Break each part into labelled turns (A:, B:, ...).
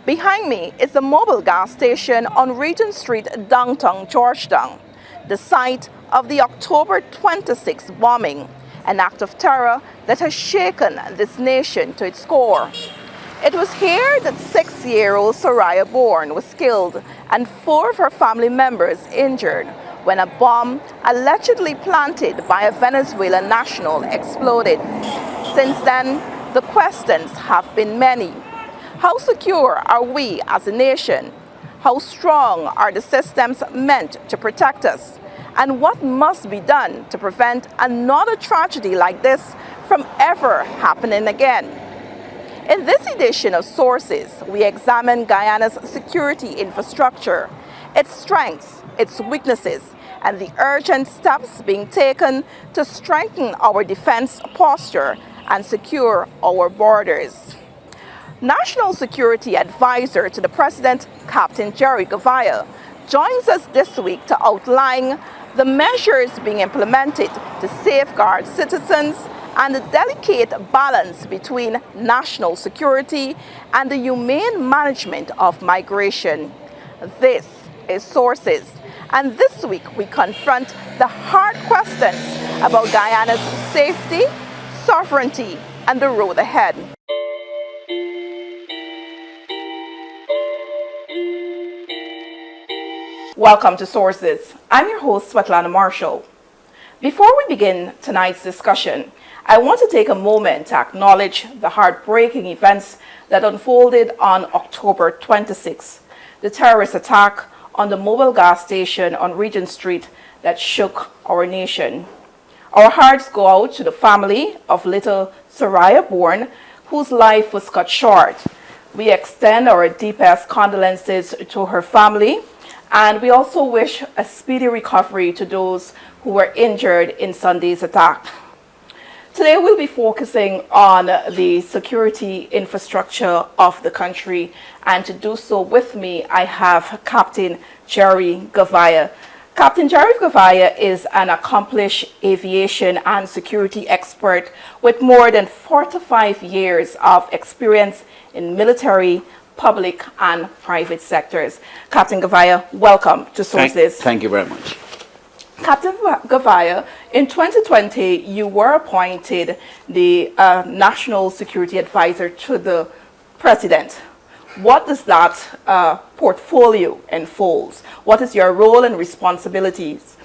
A: Behind me is the Mobil Gas Station on Regent Street, downtown Georgetown, the site of the October 26 bombing, an act of terror that has shaken this nation to its core. It was here that 6-year-old Soraya Bourne was killed and 4 of her family members injured when a bomb allegedly planted by a Venezuelan national exploded. Since then, the questions have been many. How secure are we as a nation? How strong are the systems meant to protect us? And what must be done to prevent another tragedy like this from ever happening again? In this edition of Sources, we examine Guyana's security infrastructure, its strengths, its weaknesses, and the urgent steps being taken to strengthen our defense posture and secure our borders. National Security Advisor to the President, Captain Gerry Gouveia, joins us this week to outline the measures being implemented to safeguard citizens and the delicate balance between national security and the humane management of migration. This is Sources, and this week we confront the hard questions about Guyana's safety, sovereignty, and the road ahead. Welcome to Sources. I'm your host, Svetlana Marshall. Before we begin tonight's discussion, I want to take a moment to acknowledge the heartbreaking events that unfolded on October 26, the terrorist attack on the Mobil Gas Station on Regent Street that shook our nation. Our hearts go out to the family of little Soraya Bourne, whose life was cut short. We extend our deepest condolences to her family, and we also wish a speedy recovery to those who were injured in Sunday's attack. Today we'll be focusing on the security infrastructure of the country, and to do so with me I have Captain Gerry Gouveia. Captain Gerry Gouveia is an accomplished aviation and security expert with more than 45 years of experience in military, public and private sectors. Captain Gouveia, welcome to Sources.
B: Thank you very much.
A: Captain Gouveia, in 2020, you were appointed the National Security Advisor to the President. What does that portfolio enfolds? What is your role and responsibilities?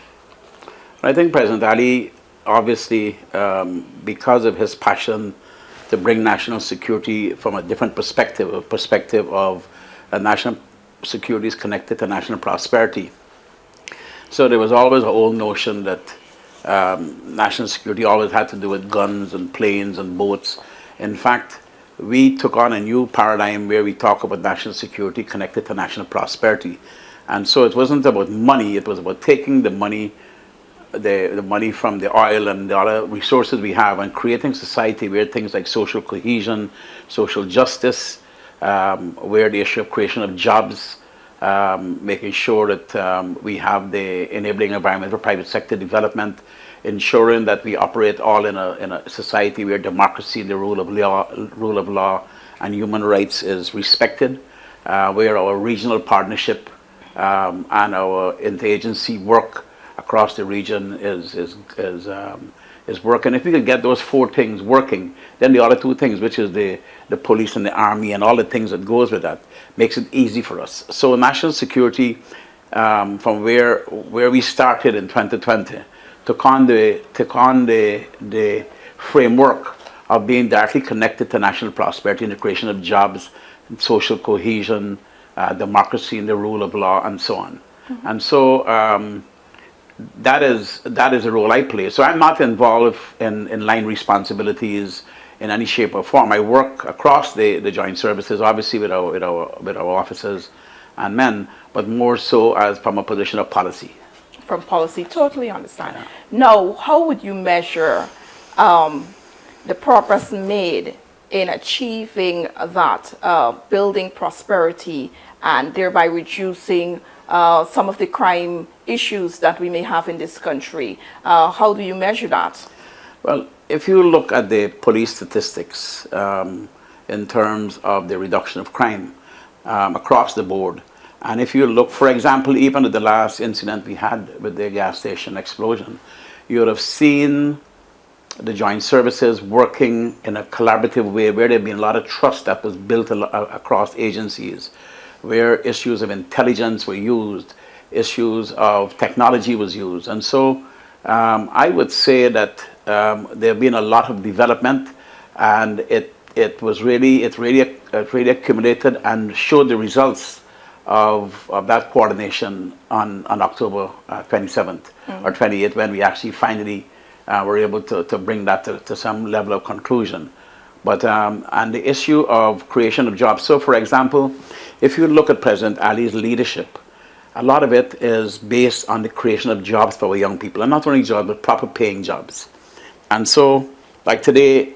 B: I think President Ali, obviously, because of his passion to bring national security from a different perspective, a perspective of national security is connected to national prosperity. So there was always an old notion that national security always had to do with guns and planes and boats. In fact, we took on a new paradigm where we talk about national security connected to national prosperity. And so it wasn't about money, it was about taking the money, the money from the oil and the other resources we have, and creating society where things like social cohesion, social justice, where the issue of creation of jobs, making sure that we have the enabling environment for private sector development, ensuring that we operate all in a society where democracy, the rule of law and human rights is respected, where our regional partnership and our interagency work across the region is working. If we could get those 4 things working, then the other 2 things, which is the police and the army and all the things that goes with that, makes it easy for us. So national security, from where we started in 2020, took on the framework of being directly connected to national prosperity and the creation of jobs, social cohesion, democracy and the rule of law, and so on. Mm-hmm. And so that is the role I play. So I'm not involved in line responsibilities in any shape or form. I work across the joint services, obviously with our officers and men, but more so as from a position of policy.
A: From policy, totally understand. Yeah. Now, how would you measure the progress made in achieving that, building prosperity and thereby reducing some of the crime issues that we may have in this country? How do you measure that?
B: Well, if you look at the police statistics in terms of the reduction of crime, across the board. And if you look, for example, even at the last incident we had with the gas station explosion, you would have seen the joint services working in a collaborative way where there had been a lot of trust that was built across agencies, where issues of intelligence were used, issues of technology was used. And so I would say that there have been a lot of development, and it really accumulated and showed the results of that coordination on October 27th or 28th, when we actually finally were able to bring that to some level of conclusion. But and the issue of creation of jobs. So, for example, if you look at President Ali's leadership, a lot of it is based on the creation of jobs for our young people, and not only jobs, but proper paying jobs. And so, like today,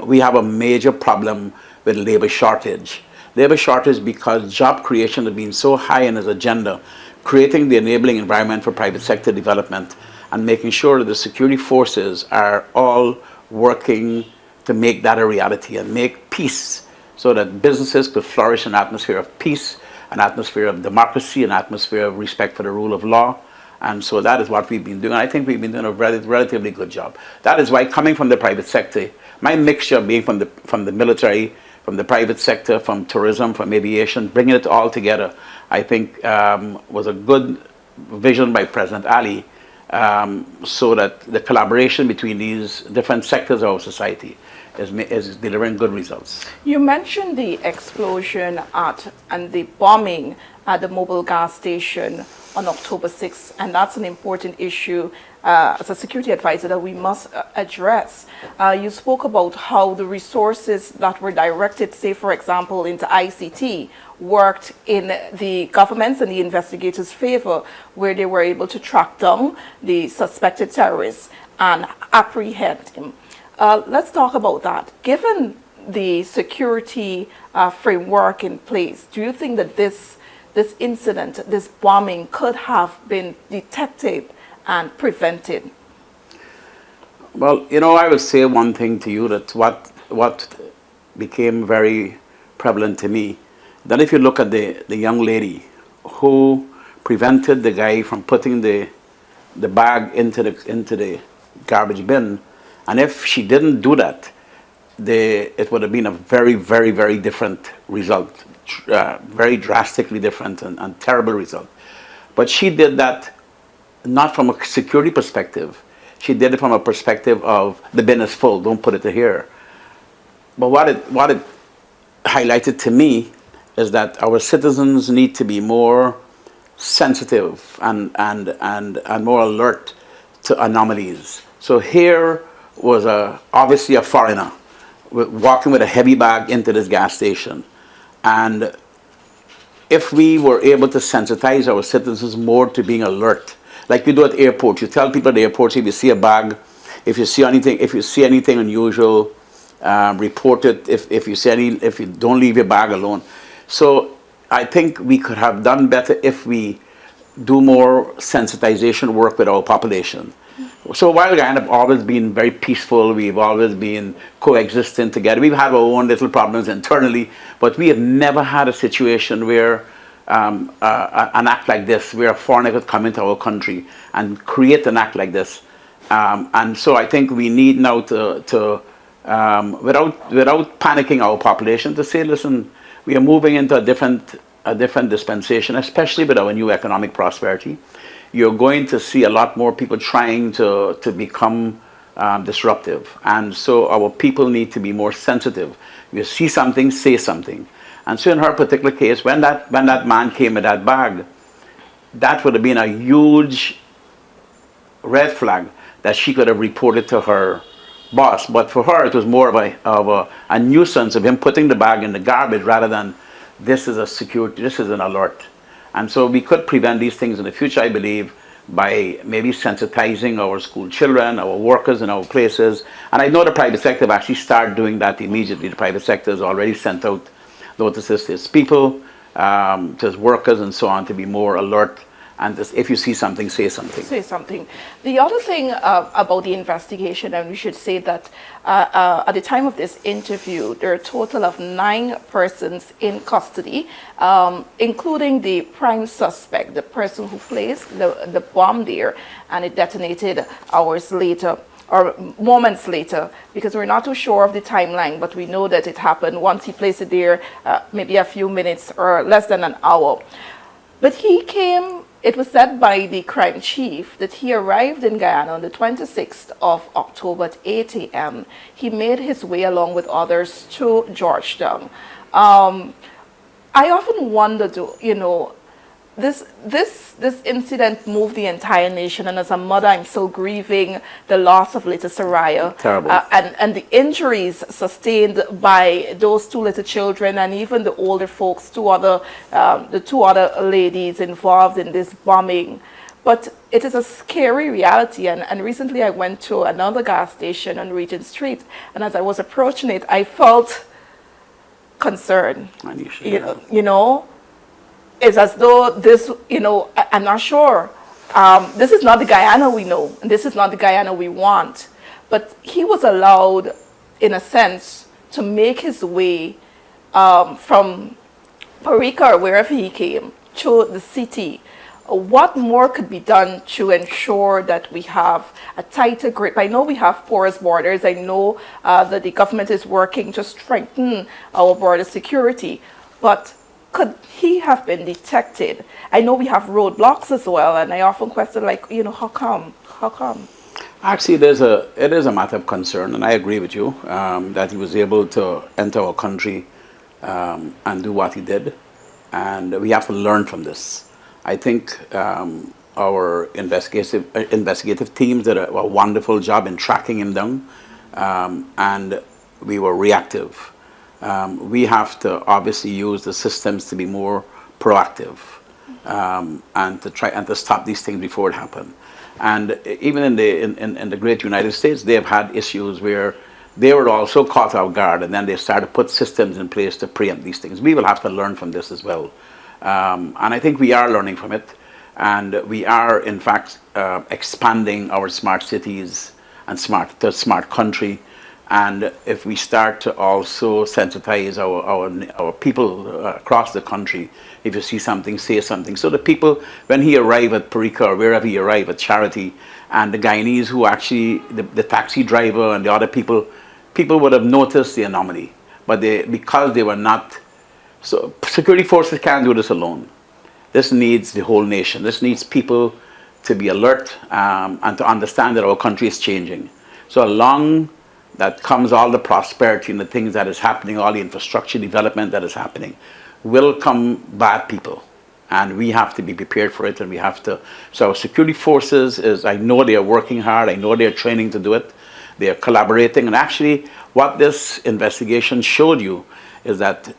B: we have a major problem with labor shortage. Labor shortage because job creation has been so high in his agenda, creating the enabling environment for private sector development and making sure that the security forces are all working to make that a reality and make peace so that businesses could flourish in an atmosphere of peace, an atmosphere of democracy, an atmosphere of respect for the rule of law. And so that is what we've been doing. I think we've been doing a relatively good job. That is why, coming from the private sector, my mixture being from the military, from the private sector, from tourism, from aviation, bringing it all together, I think was a good vision by President Ali, so that the collaboration between these different sectors of our society is delivering good results.
A: You mentioned the explosion and the bombing at the Mobil Gas Station on October 6th, and that's an important issue as a security advisor that we must address. You spoke about how the resources that were directed, say for example, into ICT, worked in the government's and the investigators' favor, where they were able to track down the suspected terrorists and apprehend him. Let's talk about that. Given the security framework in place, do you think that this incident, this bombing, could have been detected and prevented?
B: Well, you know, I would say one thing to you, that what became very prevalent to me, that if you look at the young lady who prevented the guy from putting the bag into the garbage bin, and if she didn't do that, it would have been a very, very, very different result, very drastically different and terrible result. But she did that not from a security perspective. She did it from a perspective of the bin is full, don't put it here. But what it highlighted to me is that our citizens need to be more sensitive and more alert to anomalies. So here was obviously a foreigner walking with a heavy bag into this gas station. And if we were able to sensitize our citizens more to being alert, like we do at airports, you tell people at the airports, if you see a bag, if you see anything unusual, report it. If you don't leave your bag alone. So I think we could have done better if we do more sensitization work with our population. So while Guyana have always been very peaceful, we've always been coexisting together. We've had our own little problems internally, but we have never had a situation where an act like this, where a foreigner could come into our country and create an act like this. And so I think we need now to without panicking our population, to say, listen, we are moving into a different dispensation, especially with our new economic prosperity. You're going to see a lot more people trying to become disruptive. And so our people need to be more sensitive. If you see something, say something. And so in her particular case, when that man came with that bag, that would have been a huge red flag that she could have reported to her boss. But for her, it was more of a nuisance of him putting the bag in the garbage rather than this is an alert. And so we could prevent these things in the future, I believe, by maybe sensitizing our school children, our workers in our places. And I know the private sector have actually started doing that immediately. The private sector has already sent out notices to its people, to its workers and so on, to be more alert and this, if you see something, say something.
A: Say something. The other thing about the investigation, and we should say that at the time of this interview, there are a total of 9 persons in custody, including the prime suspect, the person who placed the bomb there, and it detonated hours later or moments later, because we're not too sure of the timeline, but we know that it happened once he placed it there, maybe a few minutes or less than an hour. But he came, it was said by the crime chief that he arrived in Guyana on the 26th of October at 8 a.m. He made his way along with others to Georgetown. I often wonder, you know, this incident moved the entire nation, and as a mother, I'm still grieving the loss of little Soraya.
B: Terrible.
A: And the injuries sustained by those 2 little children, and even the older folks, the 2 other ladies involved in this bombing. But it is a scary reality, and recently I went to another gas station on Regent Street, and as I was approaching it, I felt concerned. You know, it's as though this, you know, I'm not sure. This is not the Guyana we know, and this is not the Guyana we want. But he was allowed, in a sense, to make his way from Parika, or wherever he came, to the city. What more could be done to ensure that we have a tighter grip? I know we have porous borders. I know that the government is working to strengthen our border security, but could he have been detected? I know we have roadblocks as well, and I often question, like, you know, how come? How come?
B: Actually, it is a matter of concern, and I agree with you that he was able to enter our country and do what he did, and we have to learn from this. I think our investigative teams did a wonderful job in tracking him down, and we were reactive. We have to obviously use the systems to be more proactive and to try and to stop these things before it happen. And even in the great United States, they have had issues where they were also caught off guard, and then they started to put systems in place to preempt these things. We will have to learn from this as well. And I think we are learning from it. And we are, in fact, expanding our smart cities and smart country. And if we start to also sensitize our people across the country, if you see something, say something. So the people, when he arrived at Parika or wherever he arrived at Charity, and the Guyanese who actually, the taxi driver and the other people would have noticed the anomaly. But because they were not, so security forces can't do this alone. This needs the whole nation. This needs people to be alert and to understand that our country is changing. So along that comes all the prosperity and the things that is happening, all the infrastructure development that is happening, will come bad people. And we have to be prepared for it, and we have to. So our security forces, I know they are working hard, I know they are training to do it, they are collaborating. And actually, what this investigation showed you is that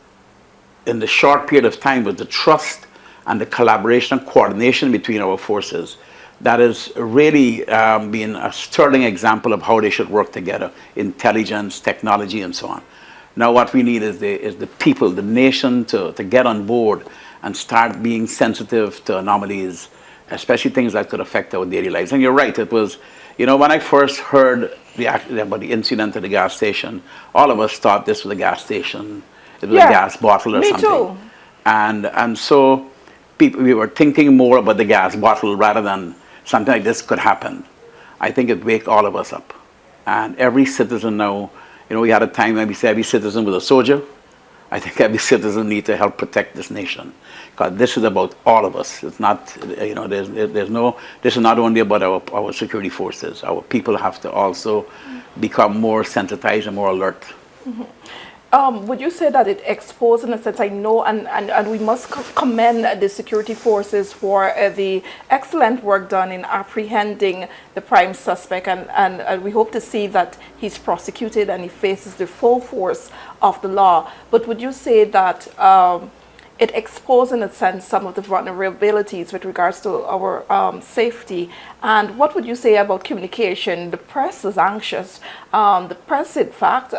B: in the short period of time, with the trust and the collaboration and coordination between our forces, that is really been a sterling example of how they should work together, intelligence, technology, and so on. Now what we need is the people, the nation to get on board and start being sensitive to anomalies, especially things that could affect our daily lives. And you're right, it was, you know, when I first heard about the incident at the gas station, all of us thought this was a gas station, it was a gas bottle or something. Me too. And so we were thinking more about the gas bottle rather than something like this could happen. I think it wake all of us up. And every citizen now, you know, we had a time when we said every citizen was a soldier. I think every citizen needs to help protect this nation. Because this is about all of us. It's not, you know, this is not only about our security forces. Our people have to also become more sensitized and more alert.
A: Mm-hmm. Would you say that it exposed, in a sense, I know, and we must commend the security forces for the excellent work done in apprehending the prime suspect, and we hope to see that he's prosecuted and he faces the full force of the law. But would you say that it exposed, in a sense, some of the vulnerabilities with regards to our safety? And what would you say about communication? The press is anxious. The press, in fact,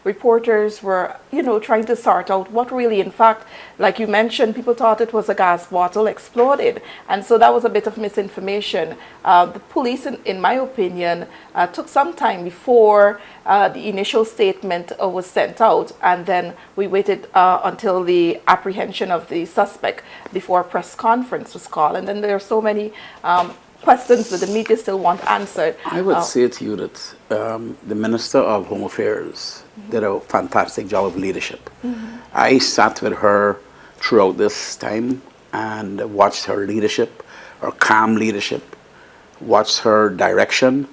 A: reporters were, trying to sort out what really, in fact, like you mentioned, people thought it was a gas bottle exploded. And so that was a bit of misinformation. The police, in my opinion, took some time before the initial statement was sent out. And then we waited until the apprehension of the suspect before a press conference was called. And then there are so many questions that the media still want answered.
B: I would say to you that the Minister of Home Affairs did a fantastic job of leadership. I sat with her throughout this time and watched her leadership, her calm leadership, watched her direction,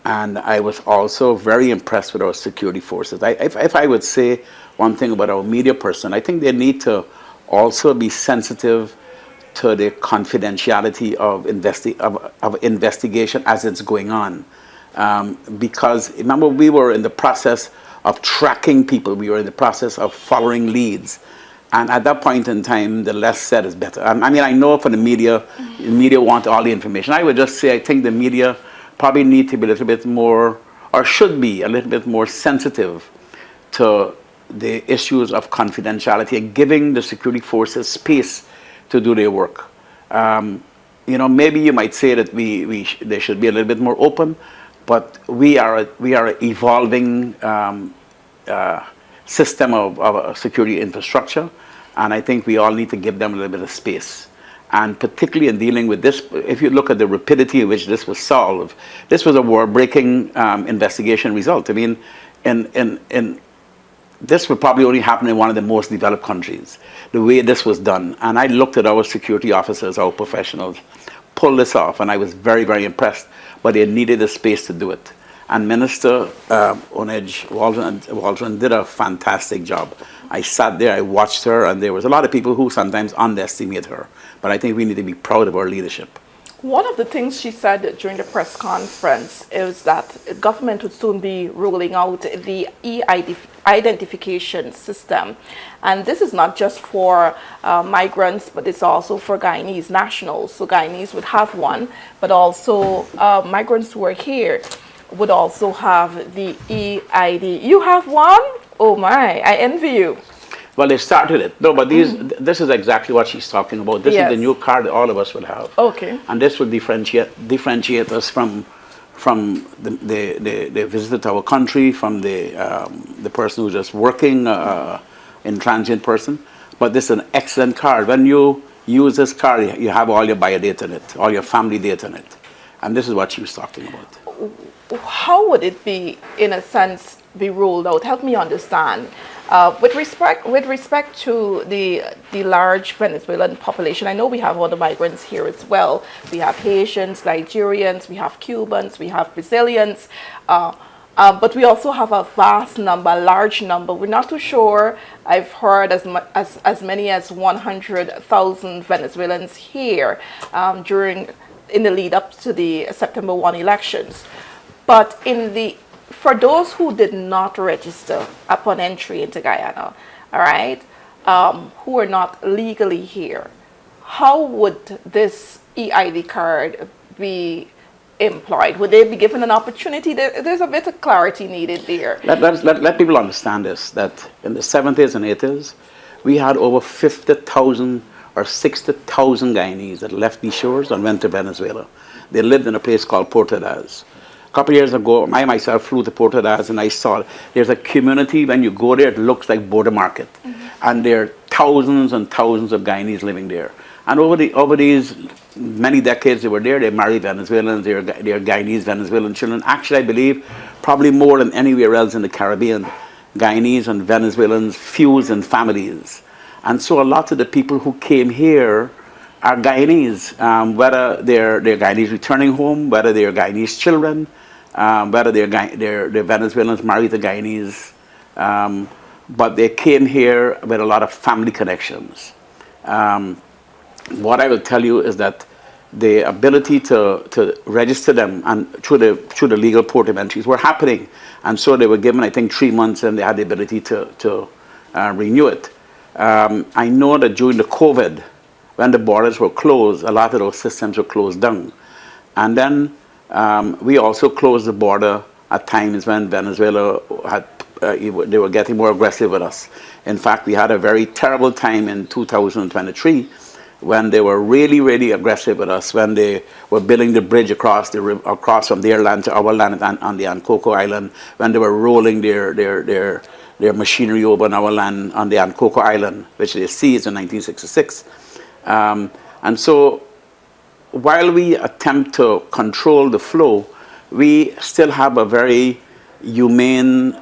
B: and I was also very impressed with our security forces. If I would say one thing about our media person, I think they need to also be sensitive to the confidentiality of investigation as it's going on. Because remember, we were in the process of tracking people, we were in the process of following leads. And at that point in time, the less said is better. I mean, I know for the media want all the information. I would just say I think the media probably need to be a little bit more, or should be a little bit more sensitive to the issues of confidentiality and giving the security forces space to do their work. Maybe you might say that they should be a little bit more open, but we are an evolving system of security infrastructure, and I think we all need to give them a little bit of space. And particularly in dealing with this, if you look at the rapidity in which this was solved, this was a war-breaking investigation result. I mean, this would probably only happen in one of the most developed countries, the way this was done. And I looked at our security officers, our professionals, pull this off, and I was very, very impressed. But they needed the space to do it. And Minister Waldron did a fantastic job. I sat there, I watched her, and there was a lot of people who sometimes underestimate her. But I think we need to be proud of our leadership.
A: One of the things she said during the press conference is that the government would soon be rolling out the identification system. And this is not just for migrants, but it's also for Guyanese nationals. So Guyanese would have one, but also migrants who are here would also have the EID. You have one? Oh my, I envy you.
B: Well, they started it. No, but this is exactly what she's talking about. This is the new card that all of us will have.
A: Okay.
B: And this will differentiate us from the visitor to our country, from the person who's just working in transient person. But this is an excellent card. When you use this card, you have all your biodata in it, all your family data in it. And this is what she was talking about.
A: How would it be, in a sense, be ruled out? Help me understand. With respect to the large Venezuelan population, I know we have other migrants here as well. We have Haitians, Nigerians, we have Cubans, we have Brazilians, but we also have a vast number, a large number. We're not too sure. I've heard as many as 100,000 Venezuelans here in the lead up to the September 1 elections. But for those who did not register upon entry into Guyana, all right, who are not legally here, how would this EID card be employed? Would they be given an opportunity? There's a bit of clarity needed there.
B: Let people understand this, that in the 70s and 80s, we had over 50,000 or 60,000 Guyanese that left these shores and went to Venezuela. They lived in a place called Portadaz. A couple of years ago, I myself flew to Portadaz and I saw there's a community. When you go there, it looks like border market. And there are thousands and thousands of Guyanese living there. And over these many decades they were there, they married Venezuelans, they're Guyanese Venezuelan children. Actually, I believe probably more than anywhere else in the Caribbean, Guyanese and Venezuelans fused in families. And so a lot of the people who came here are Guyanese, whether they're Guyanese returning home, whether they're Guyanese children, whether they're Venezuelans married to Guyanese, but they came here with a lot of family connections. What I will tell you is that the ability to register them and through the legal port of entries were happening, and so they were given, I think, 3 months, and they had the ability to renew it. I know that during the COVID, when the borders were closed, a lot of those systems were closed down. And then we also closed the border at times when Venezuela had they were getting more aggressive with us. In fact, we had a very terrible time in 2023 when they were really, really aggressive with us, when they were building the bridge across from their land to our land on the Ankoko Island, when they were rolling their machinery over on our land on the Ankoko Island, which they seized in 1966. And so while we attempt to control the flow, we still have a very humane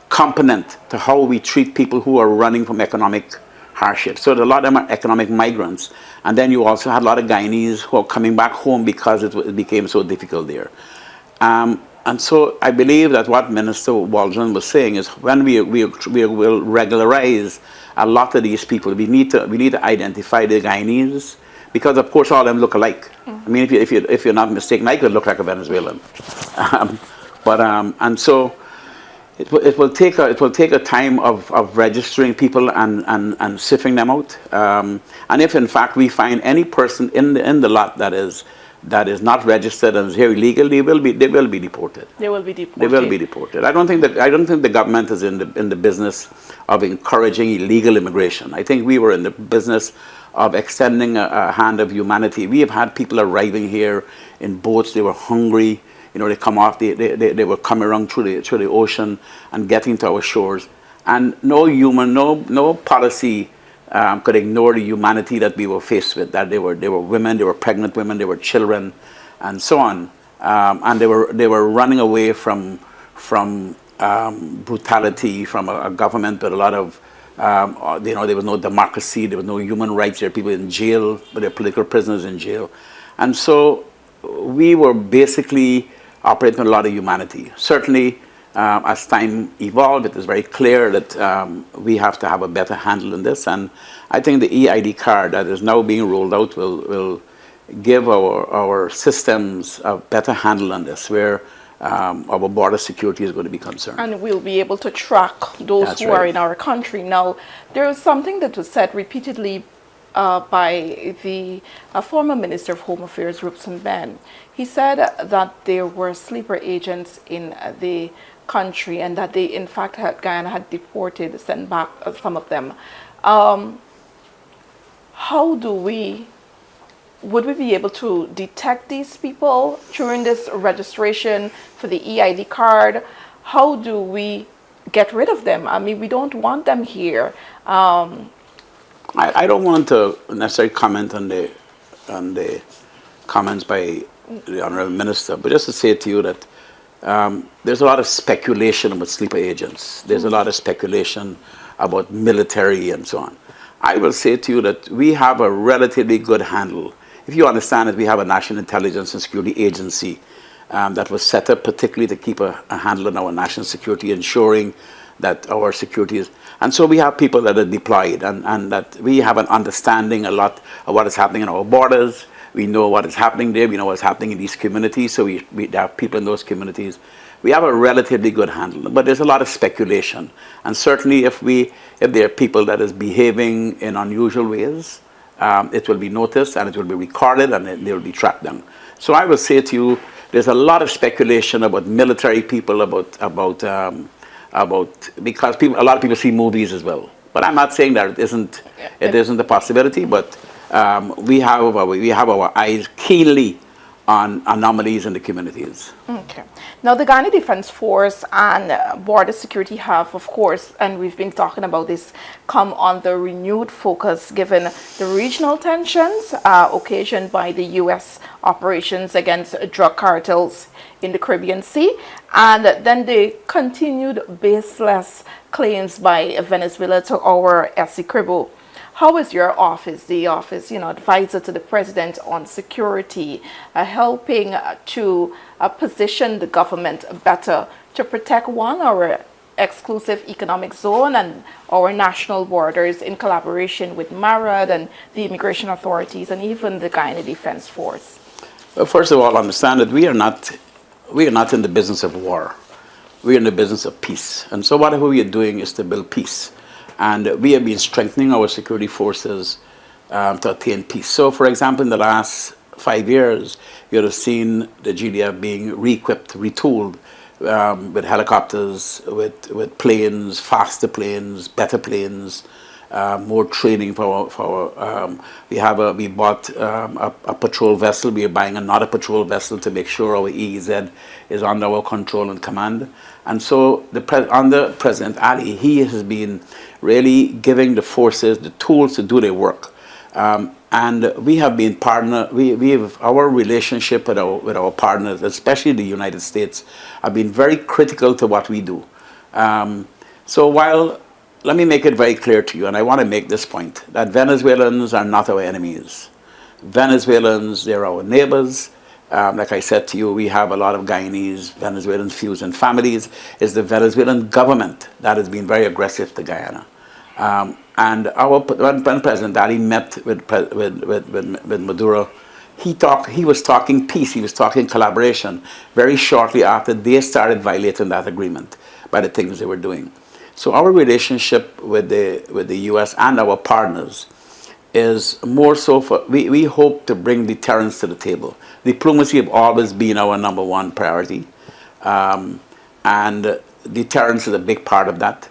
B: component to how we treat people who are running from economic hardship. So a lot of them are economic migrants. And then you also had a lot of Guyanese who are coming back home because it became so difficult there. And so I believe that what Minister Waldron was saying is when we will regularize a lot of these people, we need to identify the Guyanese, because of course all of them look alike. I mean, if you're not mistaken, I could look like a Venezuelan. And so it will take a time of registering people and sifting them out. And if in fact we find any person in the lot that is not registered and is here illegally, they will be deported.
A: They will be deported.
B: They will be deported. I don't think the government is in the business of encouraging illegal immigration. I think we were in the business of extending a hand of humanity. We have had people arriving here in boats. They were hungry. You know, they come off. They were coming around through the ocean and getting to our shores. And no policy could ignore the humanity that we were faced with. That they were women, they were pregnant women, they were children, and so on. And they were running away from brutality, from a government with a lot of there was no democracy, there was no human rights. There were people in jail, but there were political prisoners in jail, and so we were basically operating with a lot of humanity. Certainly, as time evolved, it is very clear that we have to have a better handle on this, and I think the EID card that is now being rolled out will give our systems a better handle on this, where our border security is going to be concerned.
A: And we'll be able to track those who are in our country. Now, there is something that was said repeatedly by the former Minister of Home Affairs, Rupson Ben. He said that there were sleeper agents in the country and that they, in fact, Guyana had deported, sent back some of them. Would we be able to detect these people during this registration for the EID card? How do we get rid of them? I mean, we don't want them here.
B: I don't want to necessarily comment on the comments by the Honourable Minister, but just to say to you that there's a lot of speculation about sleeper agents. There's a lot of speculation about military and so on. I will say to you that we have a relatively good handle. If you understand that we have a National Intelligence and Security Agency that was set up particularly to keep a handle on our national security, ensuring that our security is... And so we have people that are deployed and that we have an understanding a lot of what is happening in our borders. We know what is happening there. We know what's happening in these communities. So we have people in those communities. We have a relatively good handle, but there's a lot of speculation. And certainly if there are people that is behaving in unusual ways, it will be noticed and it will be recorded and they will be tracked down. So I will say to you, there's a lot of speculation about military people, because a lot of people see movies as well. But I'm not saying that it isn't a possibility, but we have our eyes keenly on anomalies in the communities.
A: Okay. Now, the Guyana Defense Force and border security have, of course, and we've been talking about this, come under renewed focus given the regional tensions occasioned by the U.S. operations against drug cartels in the Caribbean Sea, and then the continued baseless claims by Venezuela to our Essequibo. How is your office, the office, advisor to the president on security, helping to position the government better to protect our exclusive economic zone and our national borders in collaboration with MARAD and the immigration authorities and even the Guyana Defense Force?
B: Well, first of all, understand that we are not in the business of war. We are in the business of peace. And so whatever we are doing is to build peace. And we have been strengthening our security forces to attain peace. So, for example, in the last 5 years, you have seen the GDF being re-equipped, retooled with helicopters, with planes, faster planes, better planes, more training we bought a patrol vessel. We are buying another patrol vessel to make sure our EEZ is under our control and command. And so under President Ali, he has been really giving the forces the tools to do their work. And we have been we have our relationship with our partners, especially the United States, have been very critical to what we do. So let me make it very clear to you, and I want to make this point, that Venezuelans are not our enemies. Venezuelans, they're our neighbors. Like I said to you, we have a lot of Guyanese, Venezuelan fusion families. It's the Venezuelan government that has been very aggressive to Guyana. And when President Ali met with Maduro, he was talking peace, he was talking collaboration very shortly after they started violating that agreement by the things they were doing. So our relationship with the U.S. and our partners is more so we hope to bring deterrence to the table. Diplomacy have always been our number one priority, and deterrence is a big part of that.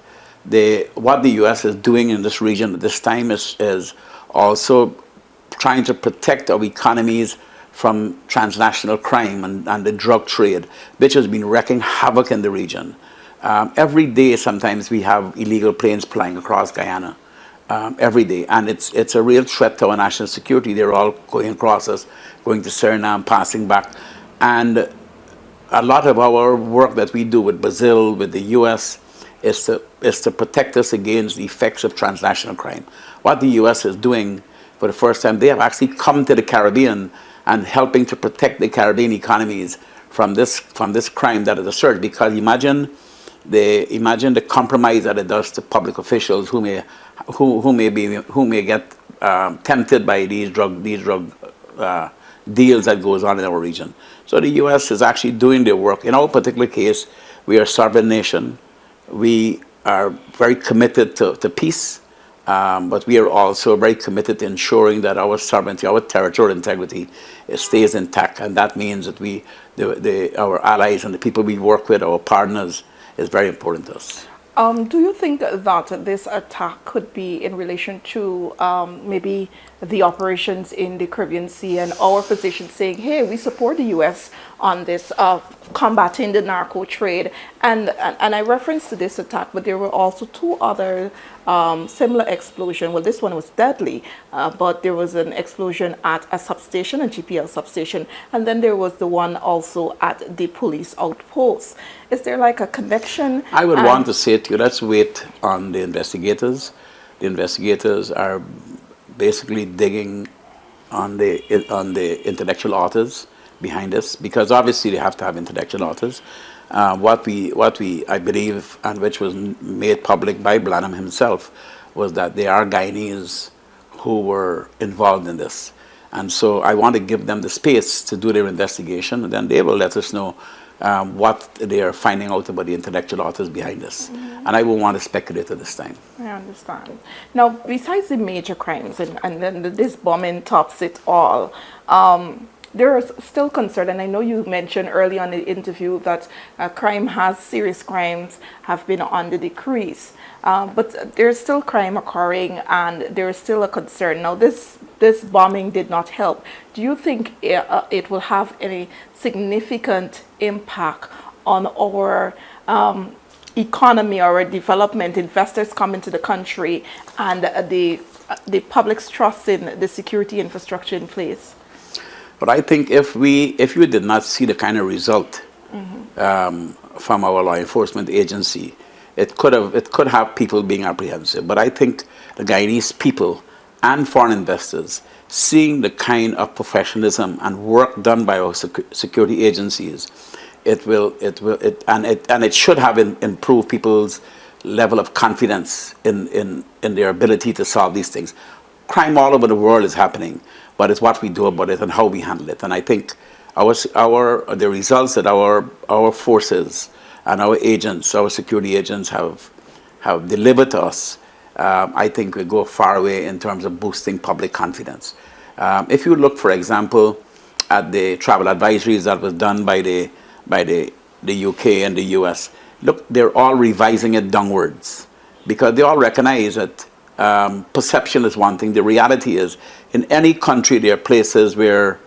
B: What the U.S. is doing in this region at this time is also trying to protect our economies from transnational crime and the drug trade, which has been wreaking havoc in the region. Every day, sometimes we have illegal planes flying across Guyana. Every day, and it's a real threat to our national security. They're all going across us, going to Suriname, passing back, and a lot of our work that we do with Brazil, with the U.S., is to protect us against the effects of transnational crime. What the U.S. is doing for the first time, they have actually come to the Caribbean and helping to protect the Caribbean economies from this crime that is a surge. Because imagine the compromise that it does to public officials who may get tempted by these drug deals that goes on in our region. So the U.S. is actually doing their work. In our particular case, we are a sovereign nation. We are very committed to peace, but we are also very committed to ensuring that our sovereignty, our territorial integrity, stays intact, and that means that our allies and the people we work with, our partners, is very important to us.
A: Do you think that this attack could be in relation to maybe the operations in the Caribbean Sea and our position saying, hey, we support the U.S. on this combating the narco trade? And I referenced to this attack, but there were also two other similar explosions. Well, this one was deadly, but there was an explosion at a substation, a GPL substation, and then there was the one also at the police outpost. Is there like a connection?
B: I would want to say to you, let's wait on the investigators. The investigators are basically digging on the intellectual authors behind this, because obviously they have to have intellectual authors. What I believe, and which was made public by Branham himself, was that there are Guyanese who were involved in this. And so I want to give them the space to do their investigation, and then they will let us know what they are finding out about the intellectual authors behind this. Mm-hmm. And I won't want to speculate at this time.
A: I understand. Now, besides the major crimes, and then this bombing tops it all, there is still concern, and I know you mentioned early on in the interview that serious crimes have been on the decrease, but there's still crime occurring, and there is still a concern. Now, this bombing did not help. Do you think it will have any significant impact on our economy or development, investors coming to the country, and the public's trust in the security infrastructure in place?
B: But I think if you did not see the kind of result from our law enforcement agency, it could have people being apprehensive. But I think the Guyanese people and foreign investors, seeing the kind of professionalism and work done by our security agencies, it should have improved people's level of confidence in their ability to solve these things. Crime all over the world is happening, but it's what we do about it and how we handle it. And I think the results that our forces and our agents, our security agents have delivered to us, I think will go far away in terms of boosting public confidence. If you look, for example, at the travel advisories that was done by the the UK, and the US, look, they're all revising it downwards because they all recognize that perception is one thing. The reality is, in any country, there are places where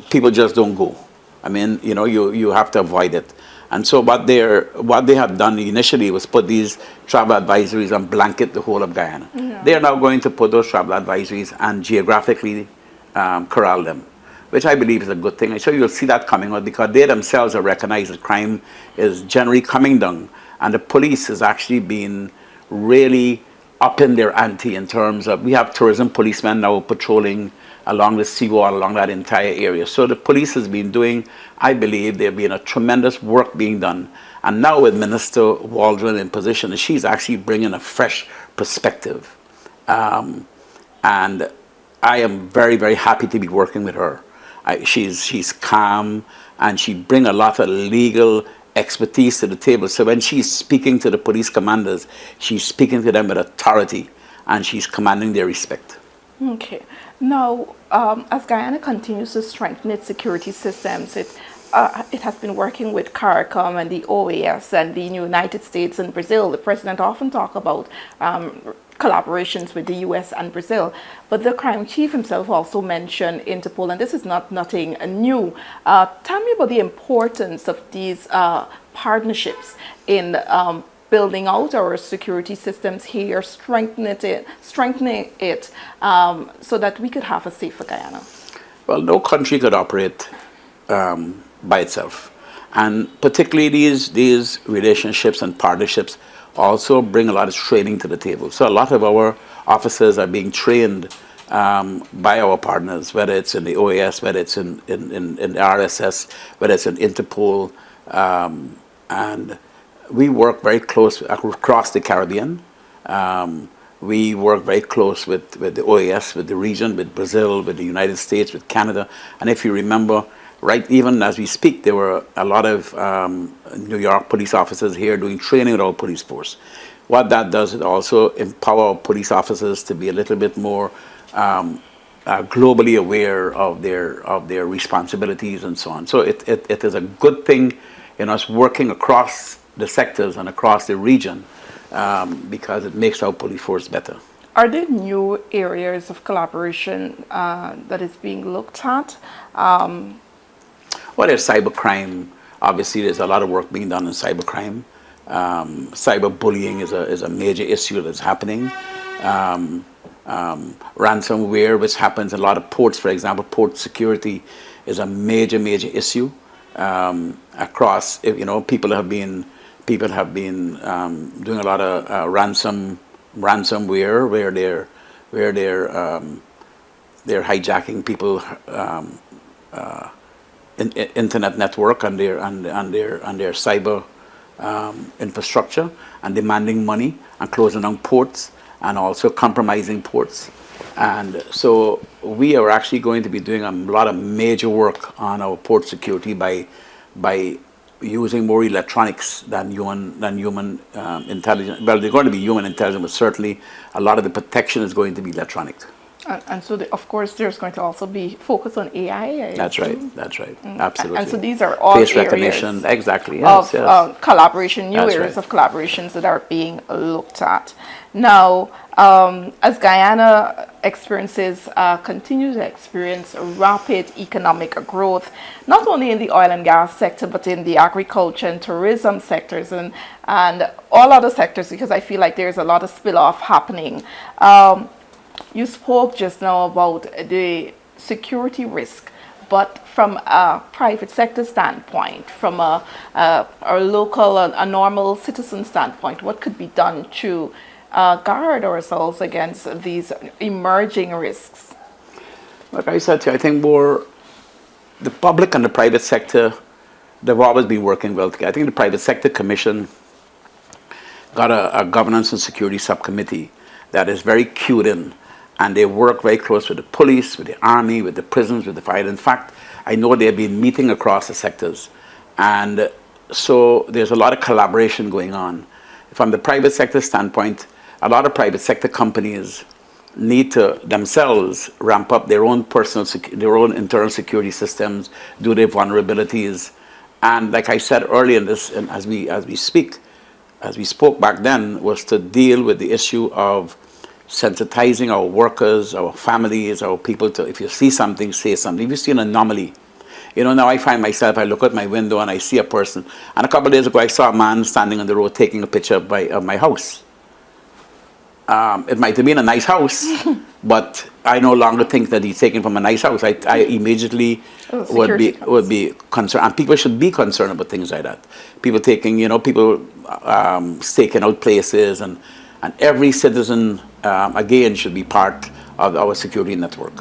B: people just don't go. I mean, you have to avoid it. And so what they have done initially was put these travel advisories and blanket the whole of Guyana. Yeah. They are now going to put those travel advisories and geographically corral them, which I believe is a good thing. So you'll see that coming out because they themselves have recognized that crime is generally coming down, and the police has actually been really upping their ante in terms of, we have tourism policemen now patrolling along the seawall, along that entire area. So the police has been doing, I believe, there been a tremendous work being done. And now with Minister Waldron in position, she's actually bringing a fresh perspective. And I am very, very happy to be working with her. She's calm, and she brings a lot of legal expertise to the table. So when she's speaking to the police commanders, she's speaking to them with authority, and she's commanding their respect.
A: Okay. Now, as Guyana continues to strengthen its security systems, it has been working with CARICOM and the OAS and the United States and Brazil. The president often talks about collaborations with the US and Brazil, but the crime chief himself also mentioned Interpol, and this is nothing new. Tell me about the importance of these partnerships in building out our security systems here, strengthening it so that we could have a safer Guyana.
B: Well, no country could operate by itself. And particularly these relationships and partnerships also bring a lot of training to the table. So a lot of our officers are being trained by our partners, whether it's in the OAS, whether it's in the RSS, whether it's in Interpol, and we work very close across the Caribbean. We work very close with the OAS, with the region, with Brazil, with the United States, with Canada. And if you remember, right, even as we speak, there were a lot of New York police officers here doing training with our police force. What that does, it also empower our police officers to be a little bit more globally aware of their responsibilities and so on. So it is a good thing in us working across the sectors and across the region because it makes our police force better.
A: Are there new areas of collaboration that is being looked at?
B: Well, there's cybercrime. Obviously, there's a lot of work being done in cybercrime. Cyberbullying is a major issue that's happening. Ransomware, which happens in a lot of ports, for example, port security is a major issue across. People have been doing a lot of ransomware where they're hijacking people internet network and their cyber infrastructure and demanding money and closing down ports and also compromising ports. And so we are actually going to be doing a lot of major work on our port security by using more electronics than human intelligence. Well, they're going to be human intelligence, but certainly a lot of the protection is going to be electronic.
A: And so, of course, there's going to also be focus on AI.
B: That's right. Absolutely.
A: And so these are all
B: face recognition, exactly. Yes,
A: of collaboration, new areas of collaborations that are being looked at. Now, as Guyana continues to experience rapid economic growth, not only in the oil and gas sector, but in the agriculture and tourism sectors and all other sectors, because I feel like there's a lot of spill-off happening. You spoke just now about the security risk, but from a private sector standpoint, from a local, a normal citizen standpoint, what could be done to guard ourselves against these emerging risks?
B: Like I said to you, I think more the public and the private sector, they've always been working well together. I think the Private Sector Commission got a governance and security subcommittee that is very cued in. And they work very close with the police, with the army, with the prisons, with the fire. In fact, I know they've been meeting across the sectors. And so there's a lot of collaboration going on. From the private sector standpoint, a lot of private sector companies need to themselves ramp up their own their own internal security systems, do their vulnerabilities, And like I said earlier in this, and as we spoke back then, was to deal with the issue of sensitizing our workers, our families, our people to, if you see something, say something. If you see an anomaly, now I find myself, I look out my window and I see a person. And a couple of days ago, I saw a man standing on the road taking a picture of my house. It might have been a nice house, but I no longer think that he's taken from a nice house. I immediately would be concerned, and people should be concerned about things like that. People taking, people staking out places, and every citizen again should be part of our security network.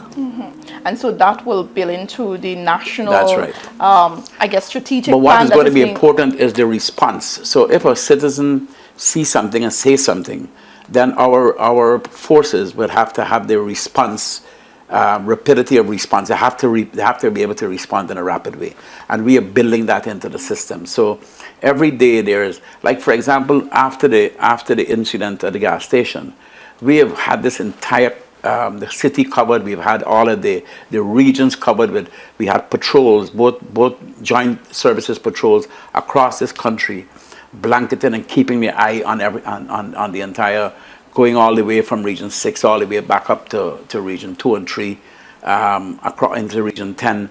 A: And so that will build into the national,
B: that's right.
A: I guess, strategic
B: But what
A: plan
B: is
A: that
B: going to be
A: being
B: important is the response. So if a citizen sees something and says something, then our forces will have to have their response, rapidity of response. They have to be able to respond in a rapid way, and we are building that into the system. So every day there's, like, for example, after the incident at the gas station, we have had this entire the city covered. We've had all of the regions covered with. We had patrols, both joint services patrols across this country, blanketing and keeping the eye on the entire, going all the way from region 6 all the way back up to region 2 and 3, across into region 10,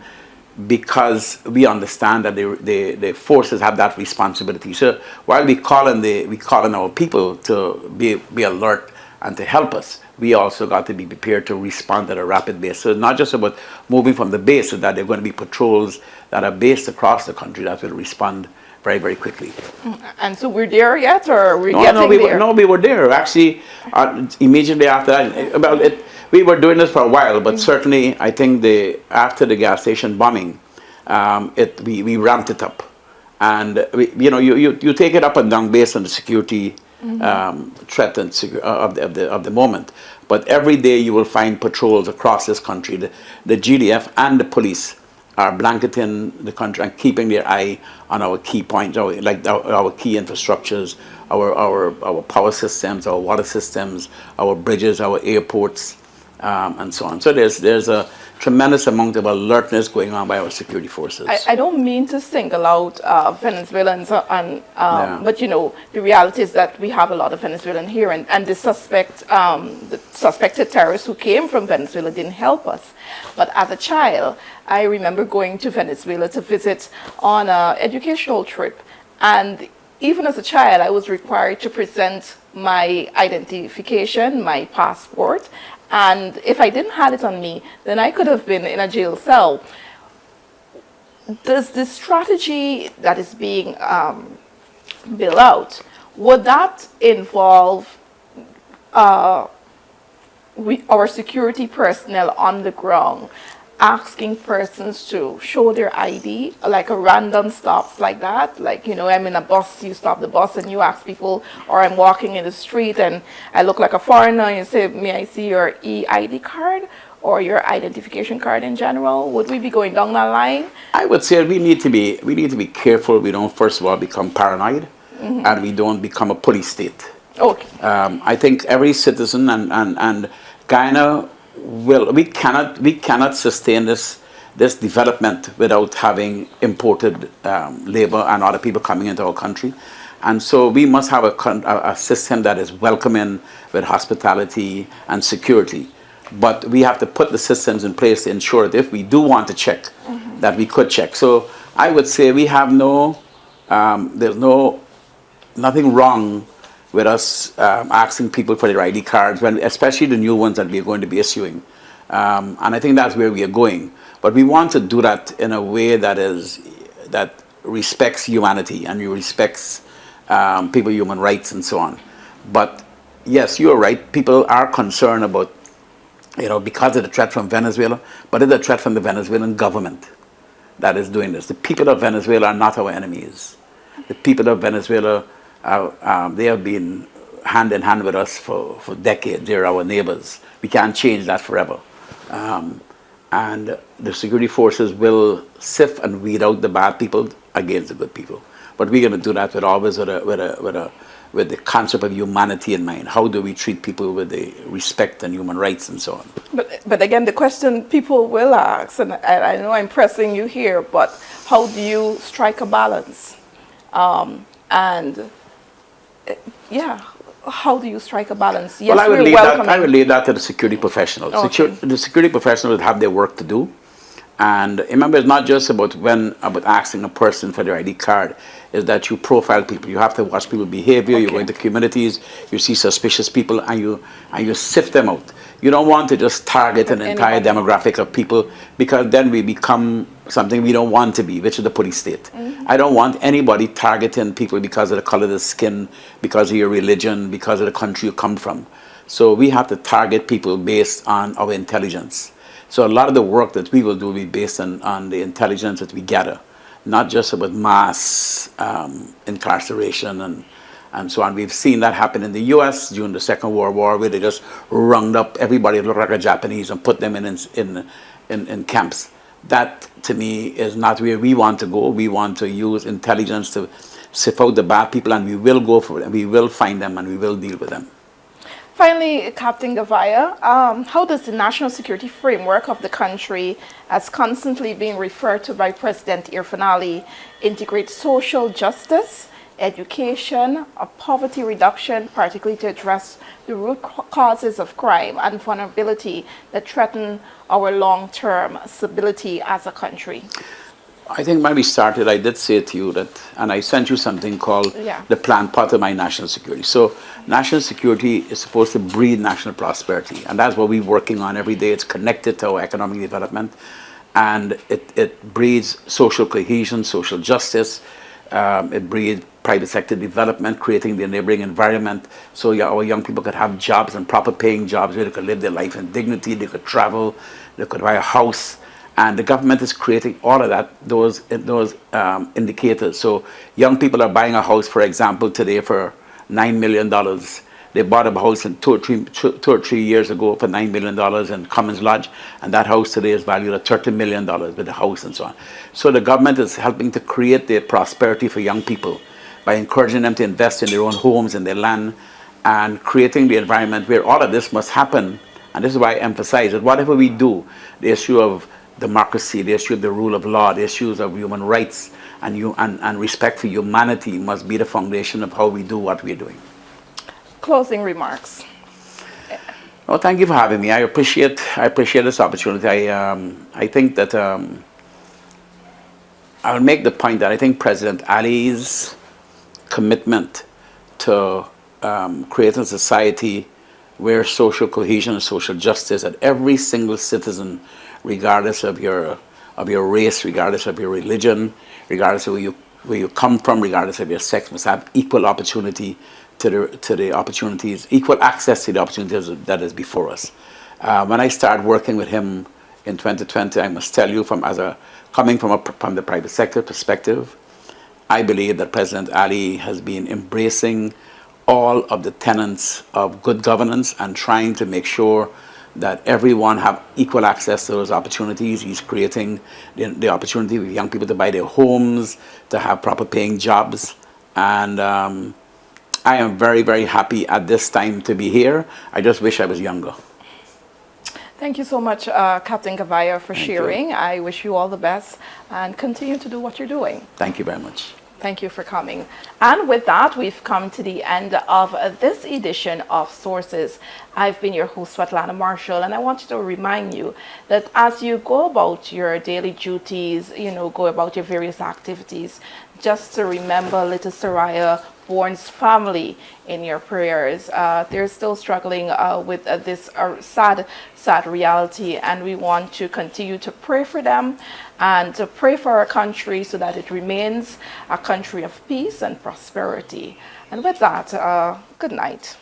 B: because we understand that the forces have that responsibility. So while we call on our people to be alert and to help us, we also got to be prepared to respond at a rapid basis. So it's not just about moving from the base, so that there are going to be patrols that are based across the country that will respond very, very quickly.
A: And so we're there yet, or we're getting there?
B: No, we were there. Actually, immediately after that, we were doing this for a while, but certainly I think after the gas station bombing, we ramped it up. And you take it up and down based on the security threat and of the moment. But every day you will find patrols across this country. The GDF and the police are blanketing the country and keeping their eye on our key points, our key infrastructures, our power systems, our water systems, our bridges, our airports, and so on. So there's a tremendous amount of alertness going on by our security forces.
A: I don't mean to single out Venezuelans, but the reality is that we have a lot of Venezuelans here, and the suspected terrorists who came from Venezuela didn't help us. But as a child, I remember going to Venezuela to visit on an educational trip, and even as a child, I was required to present my identification, my passport, and if I didn't have it on me, then I could have been in a jail cell. Does this strategy that is being built out, would that involve our security personnel on the ground asking persons to show their ID, like a random stops like that? Like, I'm in a bus, you stop the bus and you ask people, or I'm walking in the street and I look like a foreigner and you say, may I see your EID card or your identification card in general? Would we be going down that line?
B: I would say we need to be careful. We don't, first of all, become paranoid, and we don't become a police state.
A: Okay.
B: I think every citizen and Guyana we cannot sustain this development without having imported labor and other people coming into our country, and so we must have a system that is welcoming with hospitality and security. But we have to put the systems in place to ensure that if we do want to check, that we could check. So I would say we have there's nothing wrong with us asking people for their ID cards, especially the new ones that we're going to be issuing. And I think that's where we are going. But we want to do that in a way that respects humanity and respects people's human rights and so on. But yes, you're right. People are concerned about, because of the threat from Venezuela, but it's a threat from the Venezuelan government that is doing this. The people of Venezuela are not our enemies. The people of Venezuela, they have been hand in hand with us for decades. They're our neighbors. We can't change that forever. And the security forces will sift and weed out the bad people against the good people. But we're going to do that with with the concept of humanity in mind. How do we treat people with the respect and human rights and so on?
A: But again, the question people will ask, and I know I'm pressing you here, but how do you strike a balance? How do you strike a balance? Yes,
B: Well, I would,
A: welcoming.
B: leave that to the security professionals.
A: Okay.
B: The security professionals have their work to do. And remember, it's not just about asking a person for their ID card, is that you profile people. You have to watch people's behavior.
A: Okay.
B: You go into communities, you see suspicious people, and you sift them out. You don't want to just target an entire demographic of people, because then we become something we don't want to be, which is the police state. I don't want anybody targeting people because of the color of the skin, because of your religion, because of the country you come from. So we have to target people based on our intelligence. So a lot of the work that we will do will be based on the intelligence that we gather, not just about mass incarceration and so on. We've seen that happen in the U.S. during the Second World War, where they just rounded up everybody that looked like a Japanese and put them in camps. That, to me, is not where we want to go. We want to use intelligence to sift out the bad people, and we will go for it, and we will find them, and we will deal with them.
A: Finally, Captain Gouveia, how does the national security framework of the country, as constantly being referred to by President Irfaan Ali, integrate social justice, education, poverty reduction, particularly to address the root causes of crime and vulnerability that threaten our long-term stability as a country?
B: I think when we started, I did say to you that, and I sent you something called the plan, part of my national security. So national security is supposed to breed national prosperity, and that's what we're working on every day. It's connected to our economic development, and it breeds social cohesion, social justice. It breeds private sector development, creating the enabling environment so our young people could have jobs, and proper paying jobs where they could live their life in dignity, they could travel, they could buy a house. And the government is creating all of that, those indicators. So young people are buying a house, for example, today for $9 million. They bought a house two or three years ago for $9 million in Commons Lodge, and that house today is valued at $30 million with the house and so on. So the government is helping to create the prosperity for young people by encouraging them to invest in their own homes and their land, and creating the environment where all of this must happen. And this is why I emphasize that whatever we do, the issue of democracy, the issue of the rule of law, the issues of human rights and respect for humanity must be the foundation of how we do what we're doing.
A: Closing remarks.
B: Well, thank you for having me. I appreciate this opportunity. I think that I'll make the point that I think President Ali's commitment to creating a society where social cohesion and social justice, that every single citizen, regardless of your race, regardless of your religion, regardless of where you come from, regardless of your sex, must have equal opportunity to the opportunities, equal access to the opportunities that is before us. When I started working with him in 2020, I must tell you, coming from the private sector perspective, I believe that President Ali has been embracing all of the tenets of good governance and trying to make sure that everyone have equal access to those opportunities. He's creating the opportunity for young people to buy their homes, to have proper paying jobs. And I am very, very happy at this time to be here. I just wish I was younger.
A: Thank you so much, Captain Gouveia, for sharing. I wish you all the best and continue to do what you're doing.
B: Thank you very much.
A: Thank you for coming. And with that, we've come to the end of this edition of Sources. I've been your host, Svetlana Marshall, and I wanted to remind you that as you go about your daily duties, go about your various activities, just to remember little Soraya Bourne's family in your prayers. They're still struggling with this sad reality, and we want to continue to pray for them and to pray for our country so that it remains a country of peace and prosperity. And with that, good night.